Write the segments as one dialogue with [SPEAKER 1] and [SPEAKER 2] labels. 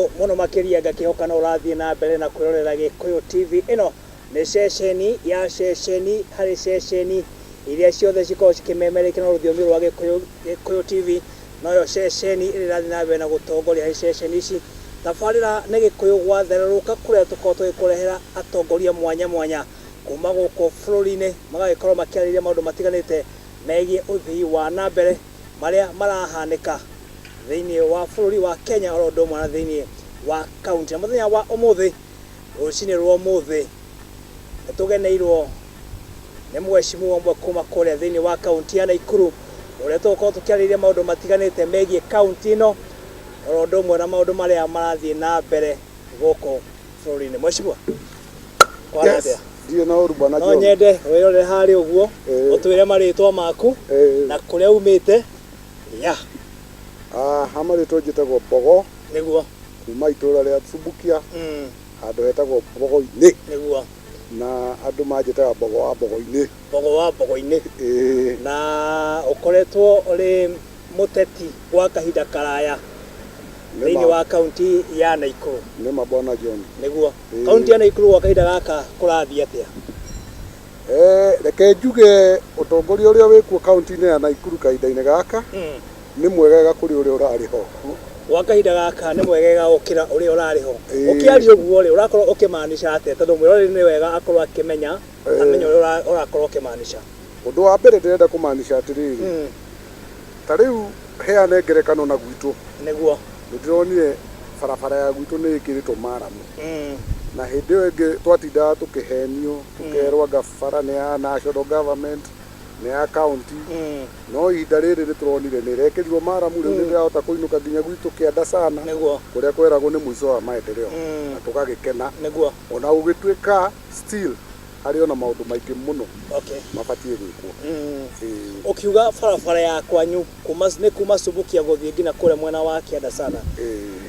[SPEAKER 1] thayo muno makiria ngakihoka no urathie na mbere na kwirorera Gikuyu TV. Ino ni ceceni ya ceceni hari ceceni iria ciothe cikorwo cikimemerekana rũthiomi rwa Gikuyu TV. No yo ceceni irathi na mbere na gutongoria hari ceceni ici. Tabarira ni Gikuyu gwathereruka kuria tukorwo tugikurehera atongoria mwanya mwanya kuma guko bũrũri-inĩ magagikorwo makiarĩria maũndũ matiganĩte megiĩ ũthii wa na mbere maria marahanĩka thĩinĩ wa bũrũri wa Kenya oro ũndũ ũmwe na thĩinĩ wa kaunti. Mũthenya wa ũmũthĩ rũcinĩ rwa ũmũthĩ nĩtũgeneirwo nĩ mheshimiwa ũmwe kuma kũrĩa thĩinĩ wa kaunti ya Nakuru ũrĩa tũgũkorwo tũkĩarĩria maũndũ matiganĩte megiĩ kaunti ĩno oro ũndũ ũmwe na maũndũ marĩa marathiĩ na mbere gũkũ bũrũri-inĩ. Mheshimiwa,
[SPEAKER 2] Yes. Ndio na ũru bwana John.
[SPEAKER 1] No nyende wĩrore harĩ ũguo ũtwĩre marĩtwa maku na kũrĩa umĩte. Ya.
[SPEAKER 2] Hamarĩtwa njĩtagwo Mbogo.
[SPEAKER 1] Nĩguo.
[SPEAKER 2] Kuma itũra rĩa Subukia. Handũ hetagwo Mbogo-inĩ.
[SPEAKER 1] Nĩguo.
[SPEAKER 2] Na andũ manjĩtaga Mbogo wa Mbogo-inĩ.
[SPEAKER 1] Mbogo wa Mbogo-inĩ. Na ũkoretwo ũrĩ mũteti gwa kahinda karaya thĩinĩ wa kaunti ya Nakuru.
[SPEAKER 2] Nĩma bwana John.
[SPEAKER 1] Nĩguo. Kaunti ya Nakuru gwa kahinda gaka kũrathiĩ atĩa?
[SPEAKER 2] Reke njuge ũtongoria ũrĩa wĩkuo kaunti-inĩ ya Nakuru kahinda-inĩ gaka nĩ mwegega kũrĩ ũrĩa ũrarĩ ho.
[SPEAKER 1] Gwa kahinda gaka nĩ mwegega gũkĩra ũrĩa ũrarĩ ho. Ũkĩaria ũguo rĩ ũrakorwo ũkĩmaanisha atĩa? Tondũ mwĩroreri nĩ wega akorwo akĩmenya amenya ũrĩa ũrakorwo ũkĩmaanisha.
[SPEAKER 2] Ũndũ wa mbere ndĩrenda kũmaanisha atĩrĩrĩ, ta rĩu heane ngerekano na gwitũ.
[SPEAKER 1] Nĩguo.
[SPEAKER 2] Nĩndĩronire barabara ya gwitũ nĩ ĩkĩrĩtwo maramu. Na hĩndĩ ĩyo ĩngĩ twatindaga tũkĩhenio tũkerwo gabara nĩ ya national government nĩ ya county. No ihinda rĩrĩ nĩtũronire nĩ ĩrekĩrirwo maramu, rĩu nĩndĩrahota kũinũka nginya gwitũ kĩanda sana kũrĩa kweragwo nĩ mũico wa maendeleo na tũgagĩkena. Ona gũgĩtuĩka still harĩ ona maũndũ maingĩ mũno mabatiĩ gwĩkwo.
[SPEAKER 1] Ũkiuga barabara ya kwanyu nĩ kuma Subukia gũthiĩ nginya kũrĩa mwena wa kĩanda sana,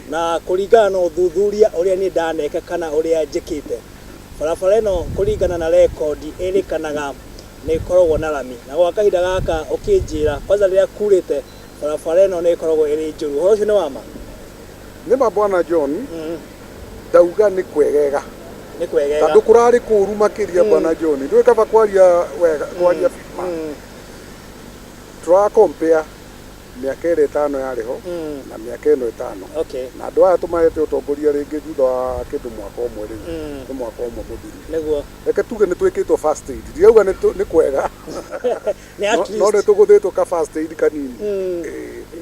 [SPEAKER 1] na kũringana na ũthuthuria ũrĩa niĩ ndaneka kana ũrĩa njĩkĩte, barabara ĩno kũringana na rekondi ĩrĩkanaga nĩ ĩkoragwo na rami, na gwa kahinda gaka ũkĩnjĩra kwanza rĩrĩa kurĩte barabara ĩno nĩ ĩkoragwo ĩrĩ njũru. Ũhoro ũcio nĩ wama?
[SPEAKER 2] Nĩma bwana John, ndauga nĩ kwegega.
[SPEAKER 1] Nĩ kwegega.
[SPEAKER 2] Tondũ kũrarĩ kũru makĩria bwana John. Ndũĩ kaba kwaria wega kwaria fima. Compare mĩaka ĩrĩ ĩtano yarĩ ho na mĩaka ĩno ĩtano. Na andũ aya tũmahete ũtongoria rĩngĩ thutha wa kĩndũ mwaka ũmwe rĩu. Nĩ mwaka ũmwe mũthiru.
[SPEAKER 1] Nĩguo.
[SPEAKER 2] Reke tuge nĩ twĩkĩtwo first aid. Ndiauga nĩ kwega. No nĩ tũgũthĩtwo ka first aid kanini.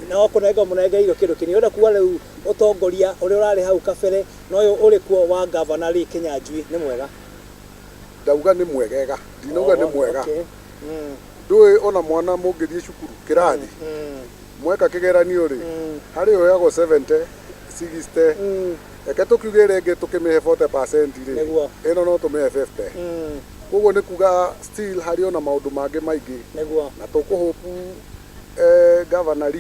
[SPEAKER 1] No kũnenga mũnengeirwo kĩndũ kĩnini. Ũrenda kuga rĩu ũtongoria ũrĩa ũrarĩ hau kabere na ũyũ ũrĩ kuo wa governor rĩ Kĩnyanjui nĩ mwega?
[SPEAKER 2] Ndauga nĩ mwegega. Ndinauga nĩ mwega. Ndũĩ ona mwana mũngĩthiĩ cukuru kĩrathi mweka kĩgeranio rĩ harĩ ũheagwo 70 60. Reke tũkiuge rĩngĩ tũkĩmĩhe 40% rĩ ĩno no tũmĩhe 50. Koguo nĩ kuga still harĩ ona maũndũ mangĩ maingĩ na tũkũhopu governor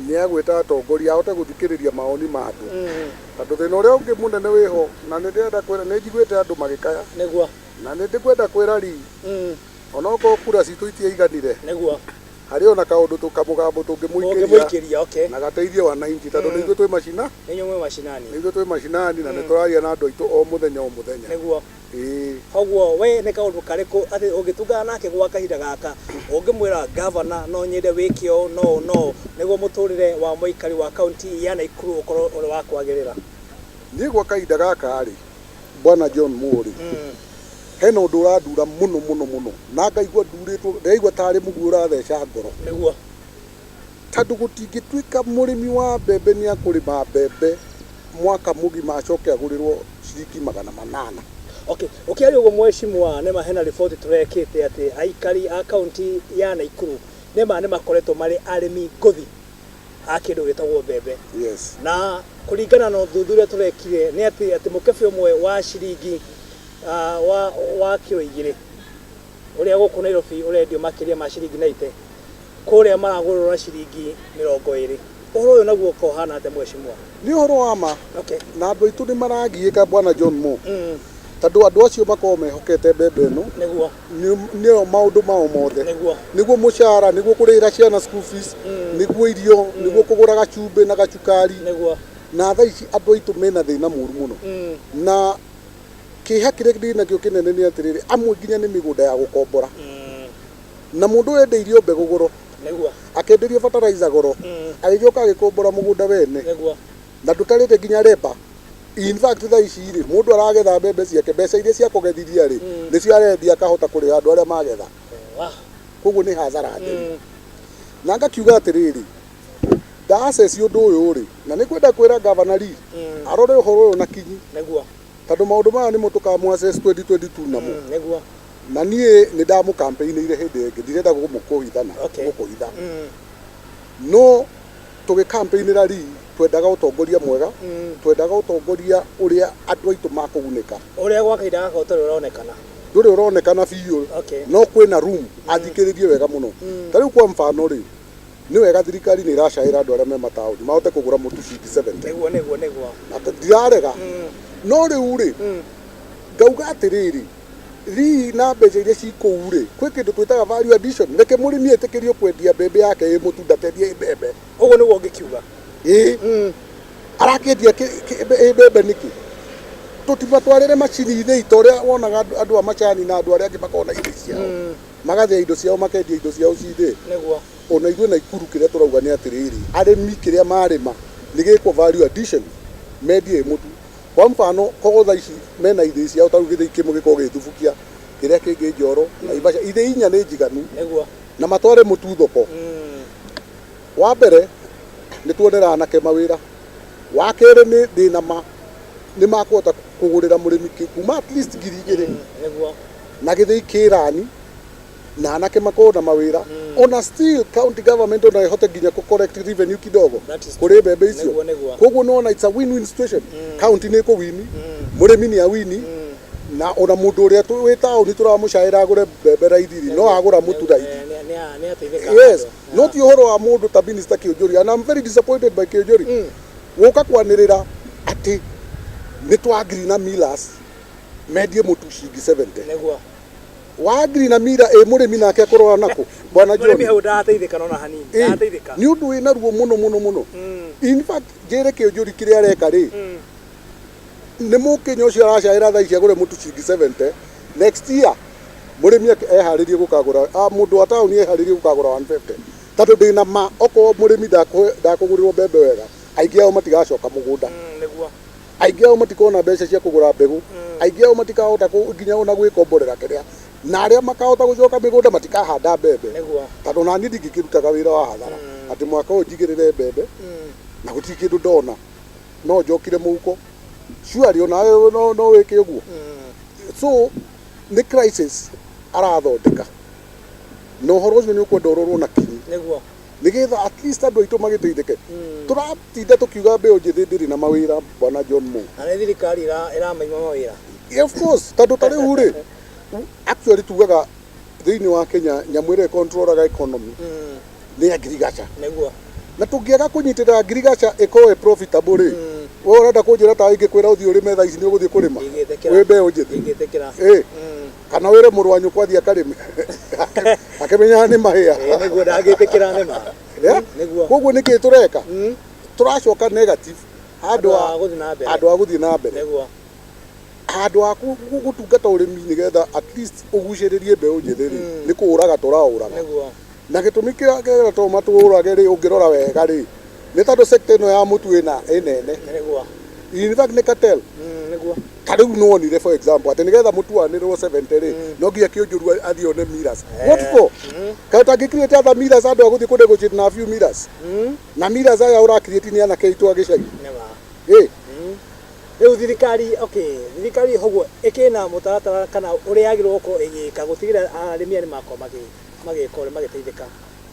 [SPEAKER 2] nĩ agwĩta atongoria ahote gũthikĩrĩria mawoni ma andũ, tondũ thĩna ũrĩa ũngĩ mũnene wĩho na nĩ ndĩrenda kwĩra nĩ njiguĩte andũ magĩkaya na nĩ ndĩkwenda kwĩra ri ona okorwo kura citũ itiaiganire harĩ ona kaũndũ tũkamũgambo tũngĩmũingĩria na gateithie wananchi, tondũ nĩ ithuĩ twĩ macina, nĩ ithuĩ twĩ macinani na nĩ tũraria na andũ aitũ o mũthenya o mũthenya.
[SPEAKER 1] Koguo we nĩ kaũndũ karĩkũ atĩ ũngĩtungana nake gwa kahinda gaka ũngĩmwĩra governor no nyende wĩkio no nĩguo mũtũrĩre wa mũikari wa kaunti ya Nakuru ũkorwo ũrĩ wa kwagĩrĩra?
[SPEAKER 2] Niĩ gwa kahinda gaka rĩ bwana John Muiruri, hena ũndũ ũrandura mũno na ngaigua ndurĩtwo, ndaigua tarĩ mũguĩ ũratheca ngoro.
[SPEAKER 1] Nĩguo.
[SPEAKER 2] Tondũ gũtingĩtuĩka mũrĩmi wa mbembe nĩ akũrĩma mbembe mwaka mũgima acoke agũrĩrwo ciringi 800.
[SPEAKER 1] Ũkĩaria ũguo mheshimiwa, nĩma hena riboti tũrekĩte atĩ aikari a kaunti ya Nakuru nĩ makoretwo marĩ arĩmi ngũthi a kĩndũ gĩtagwo mbembe. Na kũringana na ũthuthuria tũrekire nĩ atĩ mũkebe ũmwe wa ciringi wa kiro 2 ũrĩa gũkũ Nairobi ũrendio makĩria ma ciringi 90, kũrĩa maragũrĩrwo na ciringi 20. Ũhoro ũyũ naguo ũkahana atĩa mheshimiwa?
[SPEAKER 2] Nĩ ũhoro wa ma. Na andũ aitũ nĩ maragiĩka bwana John Mo. Tondũ andũ acio makorwo mehokete mbembe ĩno nĩo maũndũ mao mothe, nĩguo mũcara, nĩguo kũrĩhĩra ciana school fees, nĩguo irio, nĩguo kũgũra gacumbĩ na gacukari. na tha ici andũ aitũ mena thĩna mũru mũno na kĩeha kĩrĩa ndĩ nakĩo kĩnene nĩ atĩrĩrĩ amwe nginya nĩ mĩgũnda ya gũkombora na mũndũ endeirio mbegũ goro akenderio fertilizer goro agĩgĩũka agĩkombora mũgũnda wene na ndũtarĩte nginya reba. In fact tha ici rĩ mũndũ aragetha mbembe ciake mbeca iria cia kũgethiria rĩ nĩcio arendia akahota kũrĩha andũ arĩa magetha. Koguo nĩ hathara ndĩru na ngakiuga atĩrĩrĩ ndaaceci ũndũ ũyũ rĩ na nĩ kwenda kwĩra governor arore ũhoro ũyũ na kinyi tondũ maũndũ maya nĩ mũtũkamũ access 2022 namo na niĩ nĩ ndamũkampeiniire hĩndĩ ĩngĩ ndirenda gũkũhithana gũkũhitha no tũgĩkampeinĩra ri twendaga ũtongoria mwega twendaga ũtongoria ũrĩa andũ aitũ makũgunĩka
[SPEAKER 1] ũrĩa gwa kahinda gaka ũtarĩ ũronekana
[SPEAKER 2] ndũrĩ ũronekana biũ no kwĩna room athikĩrĩrie wega mũno. Ta rĩu kwa mfano rĩ nĩ wega thirikari nĩ ĩracaĩra andũ arĩa me mataũni mahote kũgũra mũtu ciringi 70
[SPEAKER 1] nĩguo
[SPEAKER 2] ndirarega no rĩu rĩ ngauga atĩrĩrĩ ri na mbeca iria cikũu rĩ kwĩ kĩndũ twĩtaga value addition reke mũrĩmi etĩkĩrio kwendia mbembe yake ĩ mũtu ndakendie mbembe.
[SPEAKER 1] Ũguo nĩguo ngĩkiuga
[SPEAKER 2] arakĩendia mbembe nĩkĩ tũtimatwarĩre macini thĩ ita ũrĩa wonaga andũ a macani na andũ arĩa angĩ makona indo ciao magathĩa indo ciao makendia indo ciao cithĩ ona ithuĩ Naikuru kĩrĩa tũrauga nĩ atĩrĩrĩ arĩmi kĩrĩa marĩma nĩ gĩkwo value addition mendie mũtu. Kwa mfano kogo ici mena ithĩ ciao ta rĩu gĩthĩ kĩmwe gĩkorwo gĩthubukia kĩrĩa kĩngĩ Njoro na Naivasha ithĩ inya nĩ njiganu na matware mũtu thoko. Wa mbere nĩ tuonera anake mawĩra wa kerĩ nĩ thĩna ma nĩ makũhota kũgũrĩra mũrĩmi kuma at least 2,000 na gĩthĩ kĩrani na anake makorwo na mawĩra ona still county government ona ihote nginya ku collect revenue kidogo kũrĩ mbembe icio. Koguo nĩona it's a win-win situation. County nĩ kũwini mũrĩmi nĩ awini na ona mũndũ ũrĩa twĩ taũni tũramũcaĩra agũre mbembe raithiri no agũra mũtu raithi. Yes, no ti ũhoro wa mũndũ ta Minister Kĩũnjũri and I'm very disappointed by Kĩũnjũri gũka kwanĩrĩra atĩ nĩ twa-agree na millers mendie mũtu ciringi 70 wa-agree na mira mũrĩmi nake akũrora nakũ bwana John
[SPEAKER 1] mũrĩmi hau ndateithĩka no na hanini ndateithĩka
[SPEAKER 2] nĩ ũndũ wĩna ruo mũno. In fact njĩre Kĩũnjũri kĩrĩa areka rĩ nĩ mũkenya ũcio aracaĩra tha ici agũre mũtu ciringi 70 next year mũrĩmi eharĩrie gũkagũra mũndũ wa taũni eharĩrie gũkagũra 150 tondũ ndĩna ma okorwo mũrĩmi ndakũgũrĩrwo mbembe wega aingĩ ao matigacoka mũgũnda aingĩ ao matikona mbeca cia kũgũra mbegũ aingĩ ao matikahota nginya ona gwĩkomborera kĩrĩa na arĩa makahota gũcoka mĩgũnda matikahanda mbembe tondũ na niĩ ndingĩkĩrutaga wĩra wa hathara atĩ mwaka ũyũ njigĩrĩre mbembe na gũtirĩ kĩndũ ndona no njokire mũhuko surely onawe no wĩke ũguo. So nĩ crisis arathondeka na ũhoro ũcio nĩ ũkwenda ũrorwo na kinyi nĩgetha at least andũ aitũ magĩteithĩke. Tũratinda tũkiuga mbeũ njĩthĩ ndĩrĩ na mawĩra bwana John Mo
[SPEAKER 1] na nĩ thirikari ĩramaima mawĩra.
[SPEAKER 2] Of course tondũ ta rĩu rĩ actually tugaga thĩinĩ wa Kenya nyamũ ĩrĩa controlaga economy nĩ agriculture na tũngĩaga kũnyitĩrĩra agriculture ĩkorwo profitable rĩ we ũrenda kũnjĩra ta ingĩkwĩra ũthiĩ ũrĩme thaa ici nĩ ũgũthiĩ kũrĩma wĩ mbeũ njĩthĩ kana wĩre mũrũ wa nyũkwa athiĩ akarĩme akĩmenyaga nĩ mahĩa
[SPEAKER 1] nĩguo ndangĩtĩkĩra nĩma.
[SPEAKER 2] Koguo nĩkĩ tũreka tũracoka negative handũ a gũthiĩ na mbere handũ ha gũtungata ũrĩmi nĩgetha at least ũgucĩrĩrie mbeũ njĩthĩ rĩ nĩ kũũraga tũraũraga na gĩtũmi kĩrĩa to matũũrage rĩ ũngĩrora wega rĩ nĩ tondũ sector ĩno ya mũtu ĩnene in fact nĩ cartel. Ta rĩu nĩwonire for example atĩ nĩgetha mũtu wanĩrwo 70 rĩ no nginya Kĩũnjũri athiĩ one millers. What for? Kaĩ ũtangĩ-create other millers andũ a gũthiĩ kũ-negotiate na few millers na millers aya ũra-create nĩ anake aitũ a gĩcagi.
[SPEAKER 1] Rĩu thirikari hoguo ĩkĩna mũtaratara kana ũrĩa yagĩrĩirwo gũkorwo ĩgĩka gũtigĩrĩra arĩmi nĩ makorwo magĩteithĩka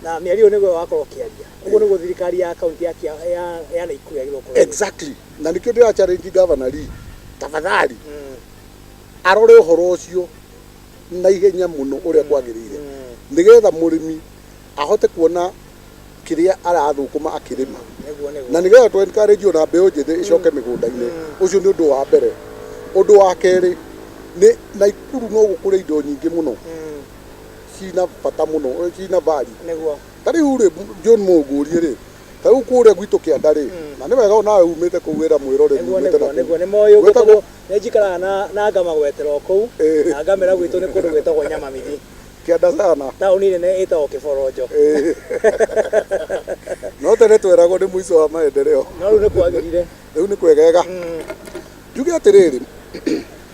[SPEAKER 1] na mĩario nĩguo wakorwo ũkĩaria. Ũguo nĩguo thirikari ya kaunti ya Naikuru yagĩrĩirwo gũkorwo. Exactly.
[SPEAKER 2] Na nĩkĩo ndĩra challenge governor tafadhali arore ũhoro ũcio na ihenya mũno ũrĩa kwagĩrĩire nĩgetha mũrĩmi ahote kuona kĩrĩa arathũkũma akĩrĩma na nĩgetha tũ encourage na mbeũ njĩthĩ ĩcoke mĩgũnda-inĩ. Ũcio nĩ ũndũ wa mbere. Ũndũ wa kerĩ nĩ Naikuru no gũkũra indo nyingĩ mũno cina bata mũno cina value. Ta rĩu rĩ John Mo ngũrie rĩ Tau kuria gwitu kiandari na ni wega onawe umite kuwira mwirore umite na
[SPEAKER 1] niguo ni moyo gutagwo ni njikara na ngama gwetera kou na ngamera gwitu ni kundu gwetagwo Nyamamithi
[SPEAKER 2] kianda sana
[SPEAKER 1] tauni nene itagwo Kiborojo
[SPEAKER 2] no tene tweragwo ni mwico wa maendeleo
[SPEAKER 1] no riu ni kwagirire
[SPEAKER 2] riu ni kwegega njuge atiriri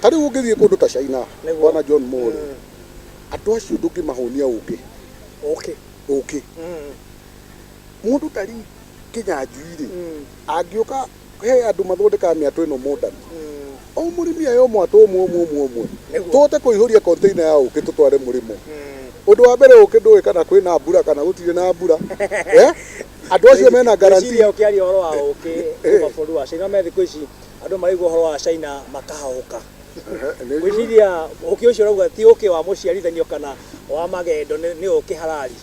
[SPEAKER 2] tari ungithie kundu ta China bwana Johnmo andu acio ndungimahonia uki mundu tari kinyanjui angioka he andu mathondeka miato ino modern o murimi ayo mwato umwe tote kuihuria container ya uki tutware murimo undu wa mbere uki ndui kana kwina mbura kana gutire na mbura andu acio mena guarantee
[SPEAKER 1] ukiaria horo wa uki mabũrũri wa China me thikũ ici andu maraigua horo wa China makahauka gwiciria uki ucio rauga ti uki wa muciarithanio kana wa magendo ni uki halali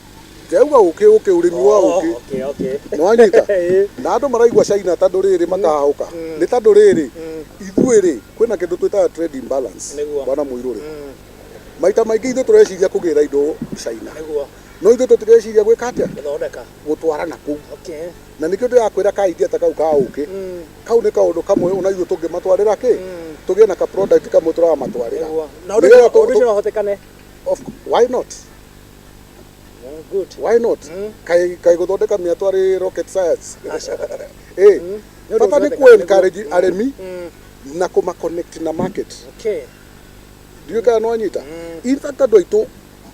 [SPEAKER 2] Jauga uki urimi wa uki no anyita na andu maraigua China tandu riri makahauka ni tandu riri ithuiri kwina kindu twita trade imbalance bwana Muiruri maita maingi ithu tureciria kugira indo China no ithu tutireciria gwika atia gutwara na kuu na nikio ndirakwira ka idea ta kau ka uki kau ni kaundu kamwe una ithu tungimatwarira ki tugie na ka product kamwe turamatwarira
[SPEAKER 1] na undu no hotekane
[SPEAKER 2] why not
[SPEAKER 1] good
[SPEAKER 2] why not kai guthondeka miatwari rocket science papa ni ku encourage aremi na kuma connect na market ndio kana no anyita in fact andu aitu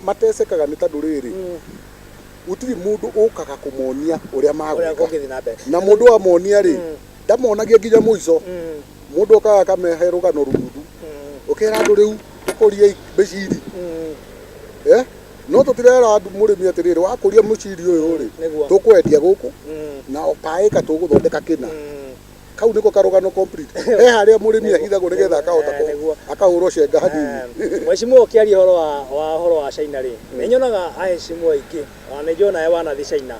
[SPEAKER 2] matesekaga ni tandu riri utiri mundu ukaga kumonia uria magwika na mundu wa monia ri ndamonagia nginya muico mundu ukaga kamehe rugano rundu ukira andu riu tukurie beciri no tutirera andu murimi atiriri wakuria muciri uyu ri tukwendia guku na opaika tuguthondeka kina kau niko karugano complete haria murimi ahithagwo nigetha akahurwo cenga hanini
[SPEAKER 1] mwecimu ukiaria horo wa China ri ninyonaga ahecimu aingi ona njona wana thi China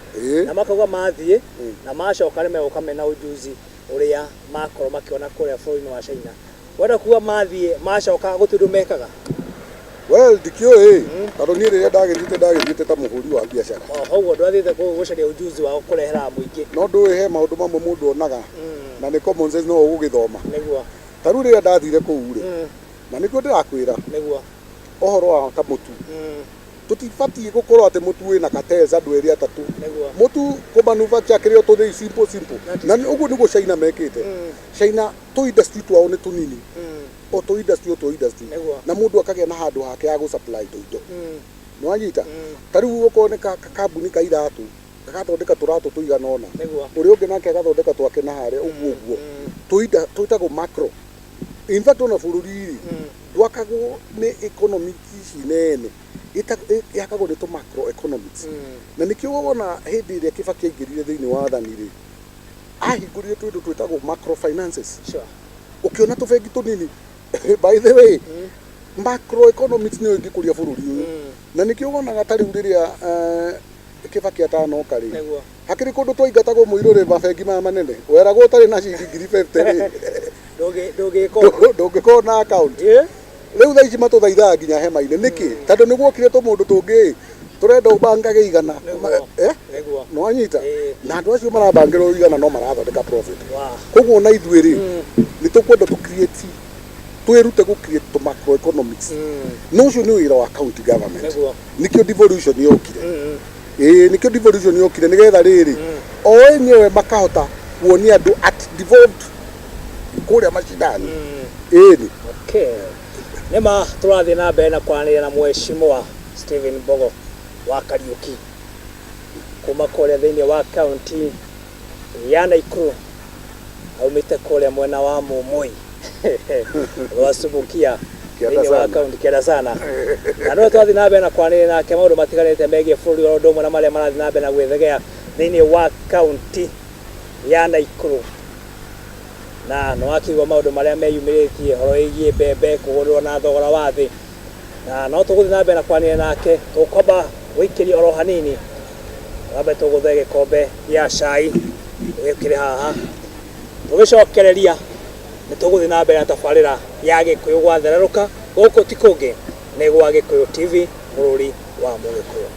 [SPEAKER 1] na makauga mathie na macoka ni meguka mena ujuzi uria makorwo makiona kuria bũrũri-inĩ wa China wenda kuga mathie macoka gutindu mekaga
[SPEAKER 2] well dikio taro ni ria ndagithiite ta muhuri wa biashara
[SPEAKER 1] haugo ndwathite gucaria ujuzi wa kurehera muingi
[SPEAKER 2] no nduhe maundu mamwe mundu onaga na ni common sense no ugugithoma
[SPEAKER 1] niguo
[SPEAKER 2] taru ria ndathire kuu ri na nikio ndirakwira
[SPEAKER 1] niguo
[SPEAKER 2] ohoro wa ta mutu tutifatie gukorwo ati mutu wina kateza andu eri atatu mutu ku manufacture kirio tuthi simple na uguo niguo China mekite China tu industry twao ni tunini o to industry na mundu akagia na handu hake ya gu supply to indo no anyita tariu guko ne kambuni ka iratu gagathondeka turatu tuigana ona uri ungi nake agathondeka twake na hare uguo tuitago macro in fact ona bururi dwakagwo ni economic cinene yakagwo ni to macro economics na nikio wona hindi ria Kibaki aingirire thiini wa thani ri ahingurire twindu twitago macro finances ukiona tubengi tunini by the way macro economics ni ingikuria bururi uyu na nikio wonaga tari uriria Kibaki atano kari hakiri kundu twaingatagwo Muiruri mabengi ma manene weragwo tari na ciringi 50 ndungiko na account riu thaici matuthaithaga nginya hema-ini niki tandu niguokire tu mundu tungi turenda ubangage igana no anyita na andu acio marabangirwo igana no marathondeka profit koguo na ithuiri ni tukwenda tu create twirute gu create to macro economics no cio ni wira wa county government nikio devolution yokire nikio devolution yokire nigetha riri o enyewe makahota kuonia andu at devolved kuria macindani ni
[SPEAKER 1] nema turathie na mbere na kwaranĩria na mheshimiwa Stephen Mbogo wa Kariuki kuma kuria thiini wa county ya Naikuru aumite kuria mwena wa Mumui wasubukia thiini wa county kienda sana na no turathie na mbere na kwaranĩria nake maundu matiganĩte megie bũrũri wa ũndũ ũmwe na marĩa marathie na mbere na gwĩthegea thiini wa county ya Naikuru na no akigwa maundu maria meyumiritie horo igie mbembe kugurwo na thogora wa thi na no tuguthi na mbere na kwaranĩria nake tukwamba wikiria oro hanini wambe tuguthe gikombe gia cai wikire haha tugicokereria ni tuguthi na mbere na tabarira ya gikuyu gwathereruka guku ti kungi ni gwa Gikuyu TV bũrũri wa Mugikuyu.